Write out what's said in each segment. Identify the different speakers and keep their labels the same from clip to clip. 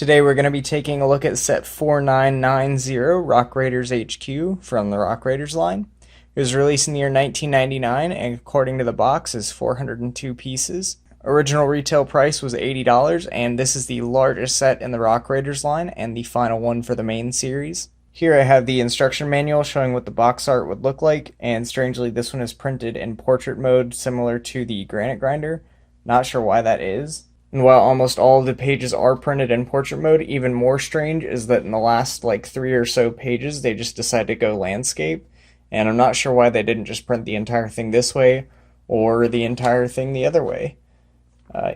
Speaker 1: Today we're going to be taking a look at set 4990, Rock Raiders HQ from the Rock Raiders line. It was released in the year 1999 and according to the box is 402 pieces. Original retail price was $80 and this is the largest set in the Rock Raiders line and the final one for the main series. Here I have the instruction manual showing what the box art would look like, and strangely this one is printed in portrait mode similar to the Granite Grinder. Not sure why that is. And while almost all of the pages are printed in portrait mode, even more strange is that in the last like 3 or so pages they just decided to go landscape, and I'm not sure why they didn't just print the entire thing this way or the entire thing the other way.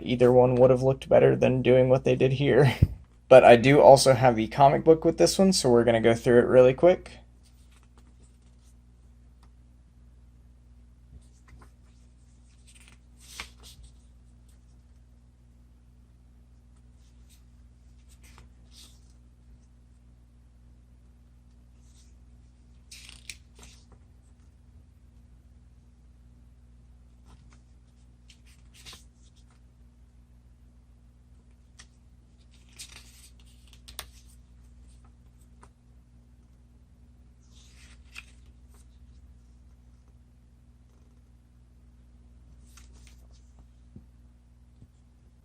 Speaker 1: Either one would have looked better than doing what they did here. But I do also have the comic book with this one, so we're going to go through it really quick.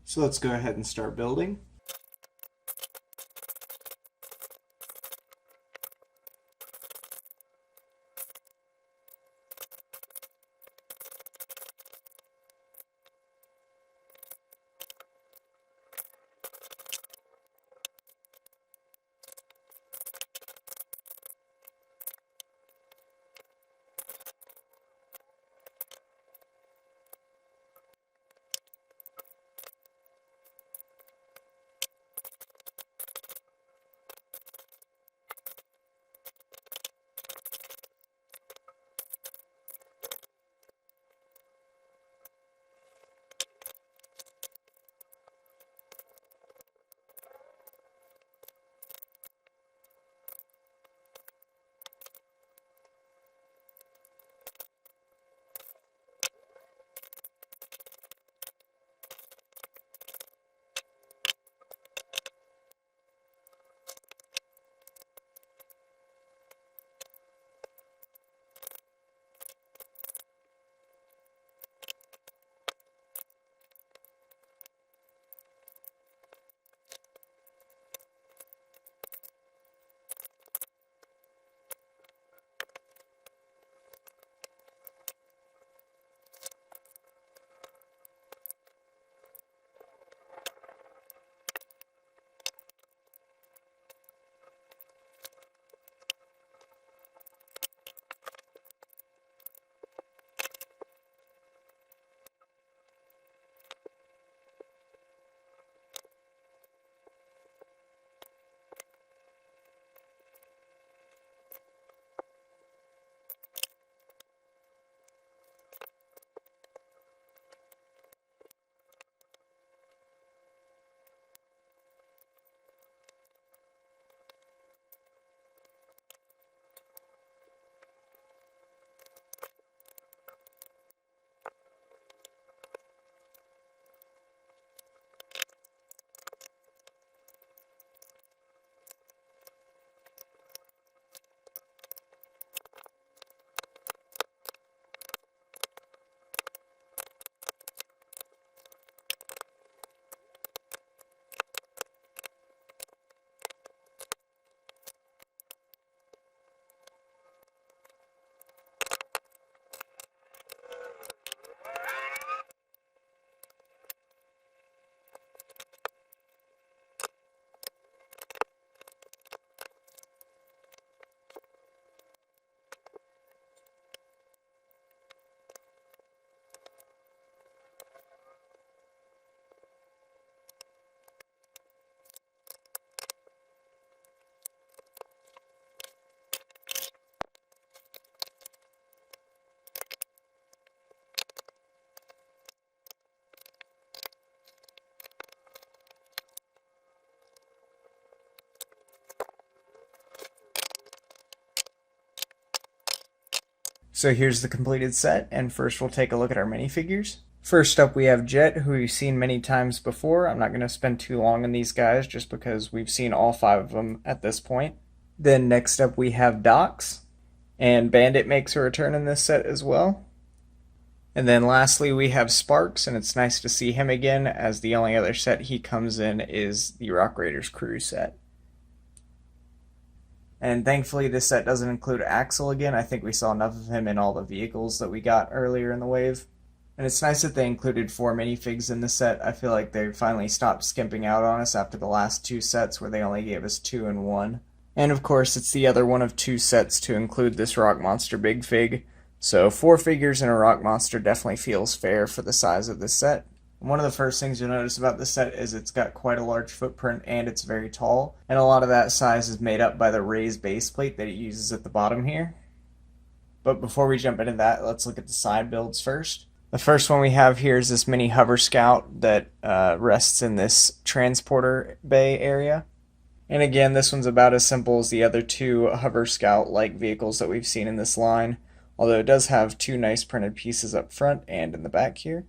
Speaker 1: So let's go ahead and start building. So here's the completed set, and first we'll take a look at our minifigures. First up we have Jet, who we've seen many times before. I'm not going to spend too long on these guys just because we've seen all 5 of them at this point. Then next up we have Dox, and Bandit makes a return in this set as well. And then lastly we have Sparks, and it's nice to see him again, as the only other set he comes in is the Rock Raiders crew set. And thankfully this set doesn't include Axel again. I think we saw enough of him in all the vehicles that we got earlier in the wave. And it's nice that they included 4 minifigs in the set. I feel like they finally stopped skimping out on us after the last 2 sets where they only gave us 2 and 1. And of course it's the other one of 2 sets to include this Rock Monster Big Fig. So 4 figures and a Rock Monster definitely feels fair for the size of this set. One of the first things you'll notice about this set is it's got quite a large footprint and it's very tall. And a lot of that size is made up by the raised base plate that it uses at the bottom here. But before we jump into that, let's look at the side builds first. The first one we have here is this mini hover scout that rests in this transporter bay area. And again, this one's about as simple as the other 2 hover scout-like vehicles that we've seen in this line, although it does have 2 nice printed pieces up front and in the back here.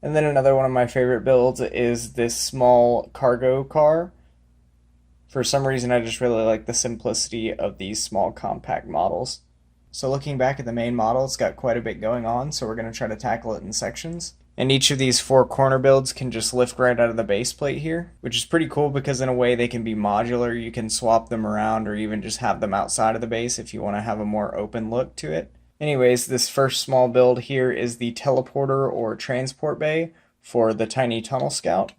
Speaker 1: And then another one of my favorite builds is this small cargo car. For some reason, I just really like the simplicity of these small compact models. So looking back at the main model, it's got quite a bit going on, so we're going to try to tackle it in sections. And each of these 4 corner builds can just lift right out of the base plate here, which is pretty cool because in a way they can be modular. You can swap them around or even just have them outside of the base if you want to have a more open look to it. Anyways, this first small build here is the teleporter or transport bay for the tiny tunnel scout,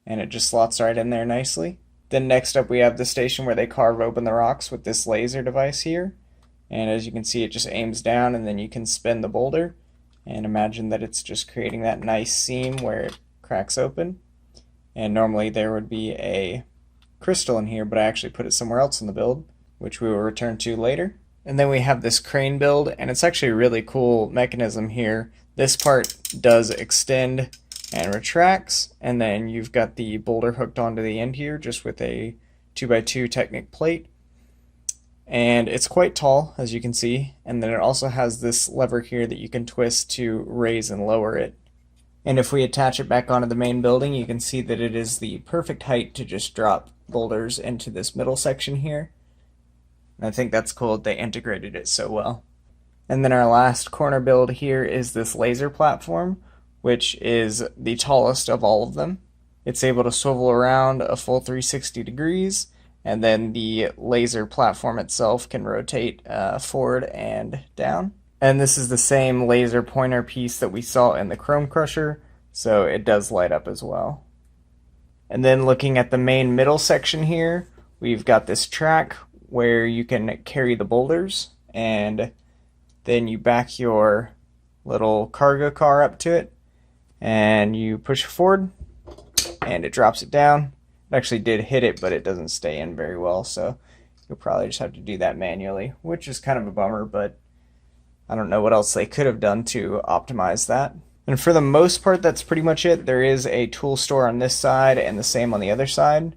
Speaker 1: and it just slots right in there nicely. Then next up we have the station where they carve open the rocks with this laser device here. And as you can see, it just aims down and then you can spin the boulder and imagine that it's just creating that nice seam where it cracks open. And normally there would be a crystal in here, but I actually put it somewhere else in the build, which we will return to later. And then we have this crane build, and it's actually a really cool mechanism here. This part does extend and retracts, and then you've got the boulder hooked onto the end here just with a 2x2 Technic plate. And it's quite tall, as you can see, and then it also has this lever here that you can twist to raise and lower it. And if we attach it back onto the main building, you can see that it is the perfect height to just drop boulders into this middle section here. And I think that's cool that they integrated it so well. And then our last corner build here is this laser platform, which is the tallest of all of them. It's able to swivel around a full 360 degrees, and then the laser platform itself can rotate forward and down. And this is the same laser pointer piece that we saw in the Chrome Crusher, so it does light up as well. And then looking at the main middle section here, we've got this track where you can carry the boulders, and then you back your little cargo car up to it, and you push forward, and it drops it down. It actually did hit it, but it doesn't stay in very well, so you'll probably just have to do that manually, which is kind of a bummer, but I don't know what else they could have done to optimize that. And for the most part, that's pretty much it. There is a tool store on this side and the same on the other side.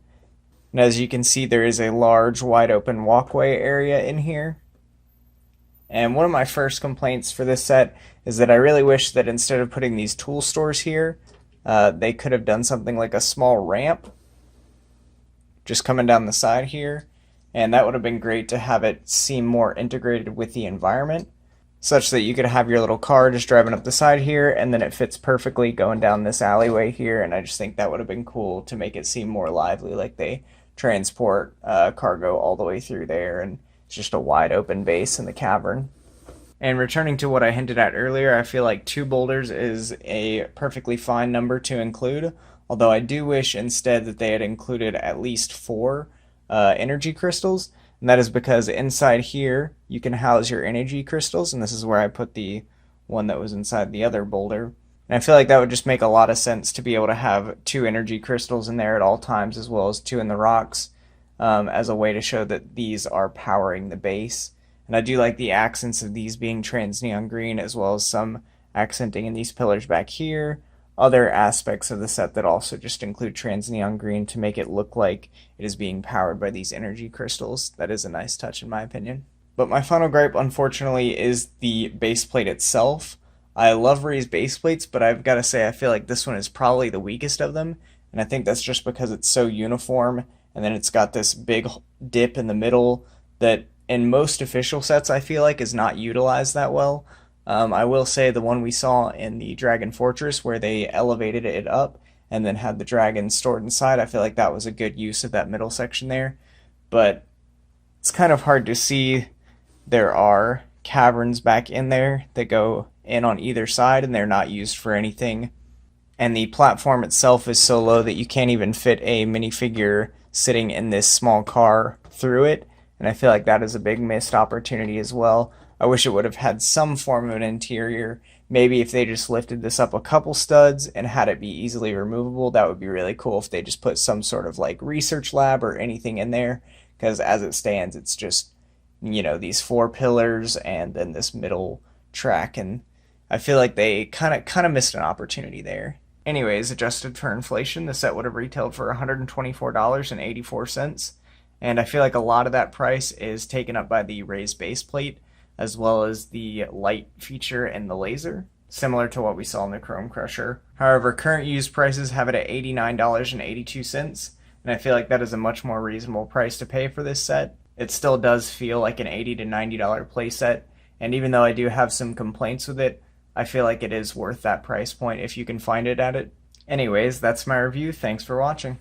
Speaker 1: And as you can see, there is a large, wide open walkway area in here. And one of my first complaints for this set is that I really wish that instead of putting these tool stores here, they could have done something like a small ramp just coming down the side here, and that would have been great to have it seem more integrated with the environment, such that you could have your little car just driving up the side here, and then it fits perfectly going down this alleyway here. And I just think that would have been cool to make it seem more lively, like they transport cargo all the way through there, and it's just a wide open base in the cavern. And returning to what I hinted at earlier, I feel like 2 boulders is a perfectly fine number to include, although I do wish instead that they had included at least 4 energy crystals, and that is because inside here you can house your energy crystals, and this is where I put the one that was inside the other boulder. And I feel like that would just make a lot of sense to be able to have 2 energy crystals in there at all times, as well as 2 in the rocks, as a way to show that these are powering the base. And I do like the accents of these being trans neon green, as well as some accenting in these pillars back here. Other aspects of the set that also just include trans neon green to make it look like it is being powered by these energy crystals. That is a nice touch in my opinion. But my final gripe, unfortunately, is the base plate itself. I love Ray's base plates, but I've got to say I feel like this one is probably the weakest of them, and I think that's just because it's so uniform, and then it's got this big dip in the middle that in most official sets I feel like is not utilized that well. I will say the one we saw in the Dragon Fortress where they elevated it up and then had the dragon stored inside, I feel like that was a good use of that middle section there. But it's kind of hard to see. There are caverns back in there that go in on either side, and they're not used for anything. And the platform itself is so low that you can't even fit a minifigure sitting in this small car through it. And I feel like that is a big missed opportunity as well. I wish it would have had some form of an interior. Maybe if they just lifted this up a couple studs and had it be easily removable, that would be really cool if they just put some sort of like research lab or anything in there. Because as it stands, it's just, these four pillars and then this middle track, and I feel like they kind of missed an opportunity there. Anyways, adjusted for inflation, the set would have retailed for $124.84, and I feel like a lot of that price is taken up by the raised base plate as well as the light feature and the laser, similar to what we saw in the Chrome Crusher. However, current used prices have it at $89.82, and I feel like that is a much more reasonable price to pay for this set. It still does feel like an $80 to $90 playset, and even though I do have some complaints with it, I feel like it is worth that price point if you can find it at it. Anyways, that's my review. Thanks for watching.